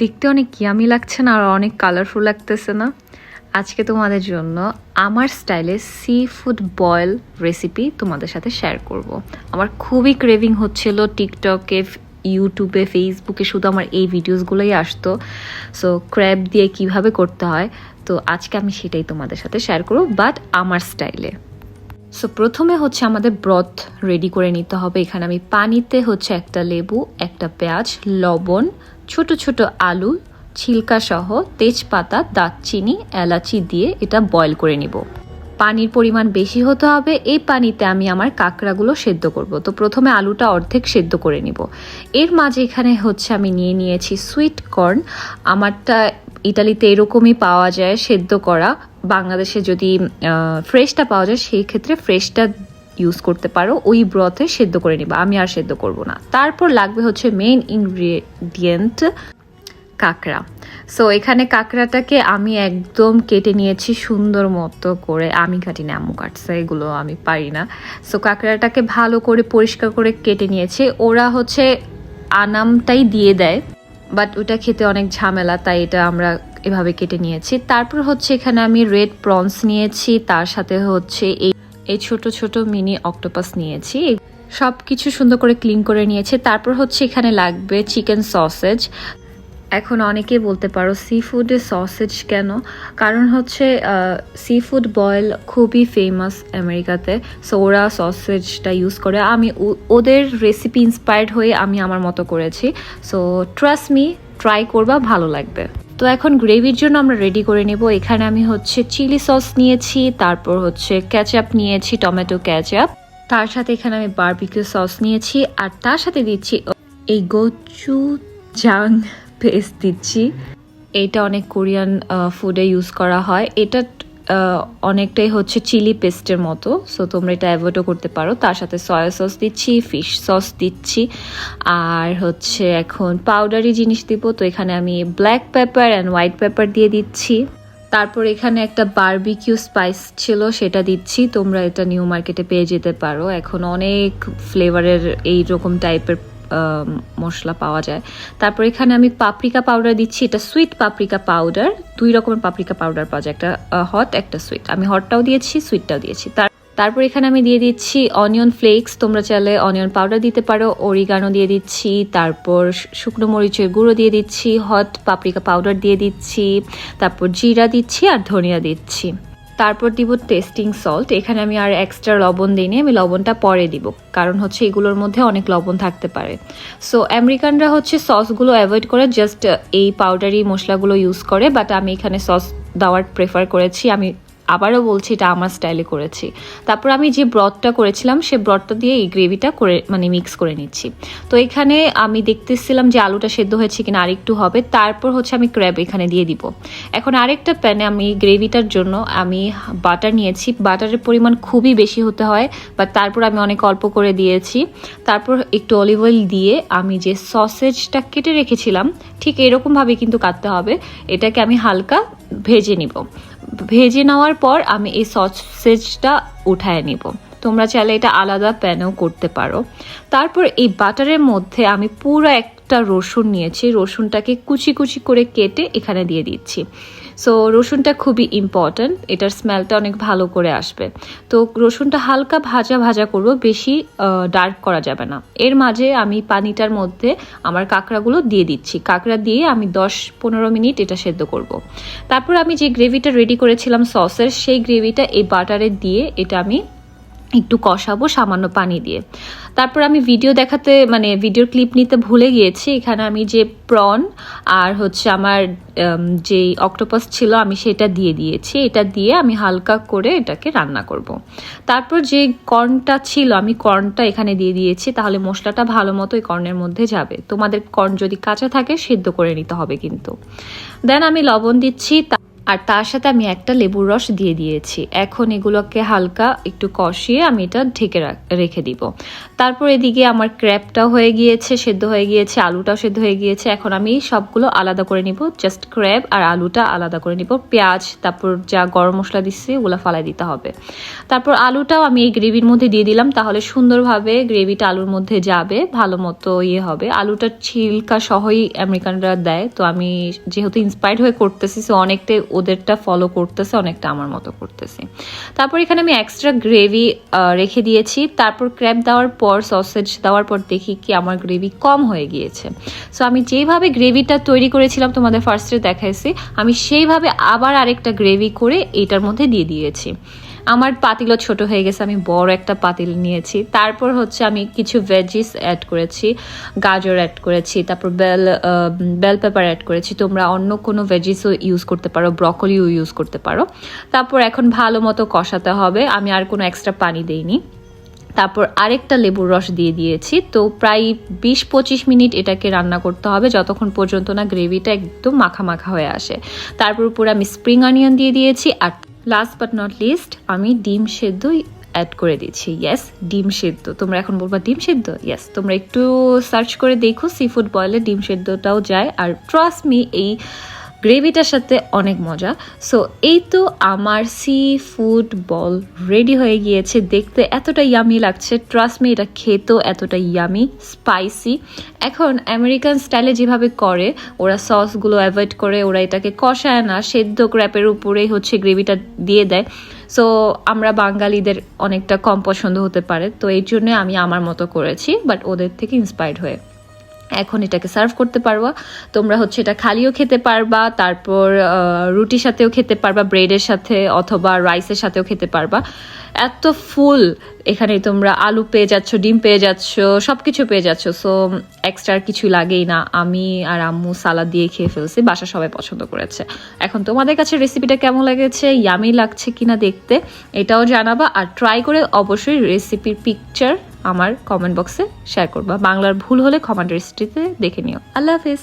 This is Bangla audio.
দেখতে অনেক ইয়ামি লাগছে না আর অনেক কালারফুল লাগতেছে না? আজকে তোমাদের জন্য আমার স্টাইলে সি ফুড বয়েল রেসিপি তোমাদের সাথে শেয়ার করব। আমার খুবই ক্রেভিং হচ্ছিল টিকটকে, ইউটিউবে, ফেসবুকে শুধু আমার এই ভিডিওসগুলোই আসতো। সো ক্র্যাব দিয়ে কিভাবে করতে হয়, তো আজকে আমি সেটাই তোমাদের সাথে শেয়ার করব, বাট আমার স্টাইলে। সো প্রথমে হচ্ছে আমাদের ব্রথ রেডি করে নিতে হবে। এখানে আমি পানিতে হচ্ছে একটা লেবু, একটা পেঁয়াজ, লবণ, ছোট ছোট আলু ছিলকা সহ, তেজপাতা, দারচিনি, এলাচি দিয়ে এটা বয়েল করে নিব। পানির পরিমাণ বেশি হতে হবে। এই পানিতে আমি আমার কাঁকড়াগুলো সেদ্ধ করব। তো প্রথমে আলুটা অর্ধেক সেদ্ধ করে নিব। এর মাঝে এখানে হচ্ছে আমি নিয়েছি সুইট কর্ন। আমারটা ইতালিতে এরকমই পাওয়া যায় সেদ্ধ করা। বাংলাদেশে যদি ফ্রেশটা পাওয়া যায় সেই ক্ষেত্রে ফ্রেশটা ইউজ করতে পারো। ওই ব্রথে সেদ্ধ করে নিবা, আমি আর সেদ্ধ করব না। তারপর লাগবে হচ্ছে মেইন ইনগ্রিডিয়েন্ট, কাঁকড়া। সো এখানে কাঁকড়াটাকে আমি একদম কেটে নিয়েছি সুন্দর মতো করে। আমি কাটি না, আম্মু কাটছে, এগুলো আমি পারি না। সো কাঁকড়াটাকে ভালো করে পরিষ্কার করে কেটে নিয়েছি। ওরা হচ্ছে আনামটাই দিয়ে দেয়, বাট ওটা খেতে অনেক ঝামেলা, তাই এটা আমরা এভাবে কেটে নিয়েছি। তারপর হচ্ছে এখানে আমি রেড প্রনস নিয়েছি, তার সাথে হচ্ছে এই ছোট ছোট মিনি অক্টোপাস নিয়েছি। সব কিছু সুন্দর করে ক্লিন করে নিয়েছি। তারপর হচ্ছে এখানে লাগবে চিকেন সসেজ। এখন অনেকে বলতে পারো সি ফুডে সসেজ কেন? কারণ হচ্ছে সি ফুড বয়েল খুবই ফেমাস আমেরিকাতে। সো ওরা সসেজটা ইউজ করে। আমি ওদের রেসিপি ইন্সপায়ার্ড হয়ে আমি আমার মতো করেছি। সো ট্রাস্ট মি, ট্রাই করবা, ভালো লাগবে। তো এখন গ্রেভির জন্য আমরা রেডি করে নেব। এখানে আমি হচ্ছে চিলি সস নিয়েছি, তারপর হচ্ছে ক্যাচআপ নিয়েছি, টমেটো ক্যাচআপ। তার সাথে এখানে আমি বারবিকিউ সস নিয়েছি, আর তার সাথে দিচ্ছি এই গোচুজাং পেস্ট দিচ্ছি। এটা অনেক কোরিয়ান ফুডে ইউজ করা হয়। এটা অনেকটাই হচ্ছে চিলি পেস্টের মতো, সো তোমরা এটা অ্যাভয়েডও করতে পারো। তার সাথে সয়া সস দিচ্ছি, ফিশ সস দিচ্ছি, আর হচ্ছে এখন পাউডারি জিনিস দিব। তো এখানে আমি black pepper and white paper দিয়ে দিচ্ছি। তারপর এখানে একটা বারবিকিউ স্পাইস ছিল, সেটা দিচ্ছি। তোমরা এটা নিউ মার্কেটে পেয়ে যেতে পারো। এখন অনেক ফ্লেভারের এইরকম টাইপের মশলা পাওয়া যায়। তারপর এখানে আমি পাপরিকা পাউডার দিচ্ছি। এটা সুইট পাপরিকা পাউডার। 2 রকমের পাপরিকা পাউডার পাওয়া যায়, একটা হট, একটা সুইট। আমি হটটাও দিয়েছি, সুইটটাও দিয়েছি। তারপর এখানে আমি দিয়ে দিচ্ছি অনিয়ন ফ্লেক্স। তোমরা চাইলে অনিয়ন পাউডার দিতে পারো। অরিগানো দিয়ে দিচ্ছি। তারপর শুকনো মরিচের গুঁড়ো দিয়ে দিচ্ছি। হট পাপরিকা পাউডার দিয়ে দিচ্ছি। তারপর জিরা দিচ্ছি আর ধনিয়া দিচ্ছি। তারপর দিব টেস্টিং সল্ট। এখানে আমি আর এক্সট্রা লবণ দিইনি, আমি লবণটা পরে দিব, কারণ হচ্ছে এগুলোর মধ্যে অনেক লবণ থাকতে পারে। সো আমেরিকানরা হচ্ছে সসগুলো অ্যাভয়েড করে জাস্ট এই পাউডারি মশলাগুলো ইউজ করে, বাট আমি এখানে সস দেওয়ার প্রেফার করেছি। আমি আবারও বলছি, এটা আমার স্টাইলে করেছি। তারপর আমি যে ব্রথটা করেছিলাম সে ব্রথটা দিয়ে এই গ্রেভিটা করে মিক্স করে নিচ্ছি। তো এখানে আমি দেখতেছিলাম যে আলুটা সেদ্ধ হয়েছে কিনা, আরেকটু হবে। তারপর হচ্ছে আমি ক্র্যাব এখানে দিয়ে দিব। এখন আরেকটা প্যানে আমি গ্রেভিটার জন্য আমি বাটার নিয়েছি। বাটারের পরিমাণ খুবই বেশি হতে হয়, বাট তারপর আমি অনেক অল্প করে দিয়েছি। তারপর একটু অলিভ অয়েল দিয়ে আমি যে সসেজটা কেটে রেখেছিলাম ঠিক এরকমভাবে কিন্তু কাটতে হবে। এটাকে আমি হালকা ভেজে নিব। ভেজে নেওয়ার পর আমি এই সসেজটা উঠায় নিব। তোমরা চাইলে এটা আলাদা প্যানেও করতে পারো। তারপর এই বাটারের মধ্যে আমি পুরো একটা রসুন নিয়েছি। রসুনটাকে কুচি কুচি করে কেটে এখানে দিয়ে দিচ্ছি। সো রসুনটা খুবই ইম্পর্ট্যান্ট, এটার স্মেলটা অনেক ভালো করে আসবে। তো রসুনটা হালকা ভাজা ভাজা করবো, বেশি ডার্ক করা যাবে না। এর মাঝে আমি পানিটার মধ্যে আমার কাঁকড়াগুলো দিয়ে দিচ্ছি। কাঁকড়া দিয়ে আমি 10-15 মিনিট এটা সেদ্ধ করব। তারপর আমি যে গ্রেভিটা রেডি করেছিলাম সসের, সেই গ্রেভিটা এই বাটারে দিয়ে এটা আমি একটু কষাবো সামান্য পানি দিয়ে। তারপর আমি ভিডিওর ক্লিপ নিতে ভুলে গিয়েছি। এখানে আমি যে প্রন আর হচ্ছে আমার যে অক্টোপাস ছিল আমি সেটা দিয়ে দিয়েছি। এটা দিয়ে আমি হালকা করে এটাকে রান্না করব। তারপর যে কর্নটা ছিল আমি কর্নটা এখানে দিয়ে দিয়েছি, তাহলে মশলাটা ভালো মতো এই কর্নের মধ্যে যাবে। তোমাদের কর্ন যদি কাঁচা থাকে সেদ্ধ করে নিতে হবে কিন্তু। দেন আমি লবণ দিচ্ছি, আর তার সাথে আমি একটা লেবুর রস দিয়ে দিয়েছি। এখন এগুলোকে হালকা একটু কষিয়ে আমি এটা ঢেকে রেখে দিব। তারপর এদিকে আমার ক্র্যাবটাও হয়ে গিয়েছে, সেদ্ধ হয়ে গিয়েছে, আলুটাও সেদ্ধ হয়ে গিয়েছে। এখন আমি সবগুলো আলাদা করে নিব, জাস্ট ক্র্যাব আর আলুটা আলাদা করে নিব। পেঁয়াজ তারপর যা গরম মশলা দিচ্ছি ওগুলো ফালাই দিতে হবে। তারপর আলুটাও আমি এই গ্রেভির মধ্যে দিয়ে দিলাম, তাহলে সুন্দরভাবে গ্রেভিটা আলুর মধ্যে যাবে, ভালো মতো হবে। আলুটা ছিলকা সহই আমেরিকানরা দেয়, তো আমি যেহেতু ইন্সপায়ার্ড হয়ে করতেছি, সো অনেকটা ওদেরটা ফলো করতেছে, অনেকটা আমার মতো করতেছি। তারপর এখানে আমি এক্সট্রা গ্রেভি রেখে দিয়েছি। তারপর ক্র্যাব দেওয়ার পর, সসেজ দেওয়ার পর দেখি কি আমার গ্রেভি কম হয়ে গিয়েছে। সো আমি যেভাবে গ্রেভিটা তৈরি করেছিলাম তোমাদের ফার্স্টে দেখাইছি, আমি সেইভাবে আবার আরেকটা গ্রেভি করে এটার মধ্যে দিয়ে দিয়েছি। আমার পাতিলও ছোট হয়ে গেছে, আমি বড় একটা পাতিল নিয়েছি। তারপর আমি কিছু ভেজিস অ্যাড করেছি, গাজর অ্যাড করেছি, তারপর বেল পেপার অ্যাড করেছি। তোমরা অন্য কোনো ভেজিসও ইউজ করতে পারো, ব্রকলিও ইউজ করতে পারো। তারপর এখন ভালো মতো কষাতে হবে, আমি আর কোনো এক্সট্রা পানি দেইনি। তারপর আরেকটা লেবুর রস দিয়ে দিয়েছি। তো প্রায় 20-25 মিনিট এটাকে রান্না করতে হবে, যতক্ষণ পর্যন্ত না গ্রেভিটা একদম মাখা মাখা হয়ে আসে। তারপর উপরে আমি স্প্রিং অনিয়ন দিয়ে দিয়েছি। আর লাস্ট বাট নট লিস্ট আমি ডিম সেদ্ধ অ্যাড করে দিচ্ছি। ইয়েস, ডিম সেদ্ধ। তোমরা এখন বলবা ডিম সেদ্ধ? ইয়েস, তোমরা একটু সার্চ করে দেখো, সি ফুড বয়েলে ডিম সেদ্ধটাও যায়। আর ট্রাস্ট মি, এই গ্রেভিটার সাথে অনেক মজা। সো এই তো আমার সি ফুড বল রেডি হয়ে গিয়েছে। দেখতে এতটা ইয়ামি লাগছে, ট্রাস্ট মি এটা খেতেও এতটা ইয়ামি, স্পাইসি। এখন আমেরিকান স্টাইলে যেভাবে করে, ওরা সসগুলো অ্যাভয়েড করে, ওরা এটাকে কষায় না, সেদ্ধ ক্র্যাপের উপরেই গ্রেভিটা দিয়ে দেয়। সো আমরা বাঙালিদের অনেকটা কম পছন্দ হতে পারে, তো এই জন্য আমি আমার মতো করেছি, বাট ওদের থেকে ইন্সপায়ার্ড হয়ে। এখন এটাকে সার্ভ করতে পারবা তোমরা, এটা খালিও খেতে পারবা, তারপর রুটির সাথেও খেতে পারবা, ব্রেডের সাথে অথবা রাইসের সাথেও খেতে পারবা। এত ফুল, এখানে তোমরা আলু পেয়ে যাচ্ছ, ডিম পেয়ে যাচ্ছ, সব কিছু পেয়ে যাচ্ছ। সো এক্সট্রা কিছু লাগেই না। আমি আর আম্মু সালাদ দিয়ে খেয়ে ফেলছি, বাসা সবাই পছন্দ করেছে। এখন তোমাদের কাছে রেসিপিটা কেমন লেগেছে, ইয়ামি লাগছে কিনা দেখতে, এটাও জানাবা। আর ট্রাই করে অবশ্যই রেসিপির পিকচার আমার কমেন্ট বক্সে শেয়ার করবা। বাংলার ভুল হলে কমেন্ট রেসিপিতে দেখে নিও। আল্লাহ হাফিজ।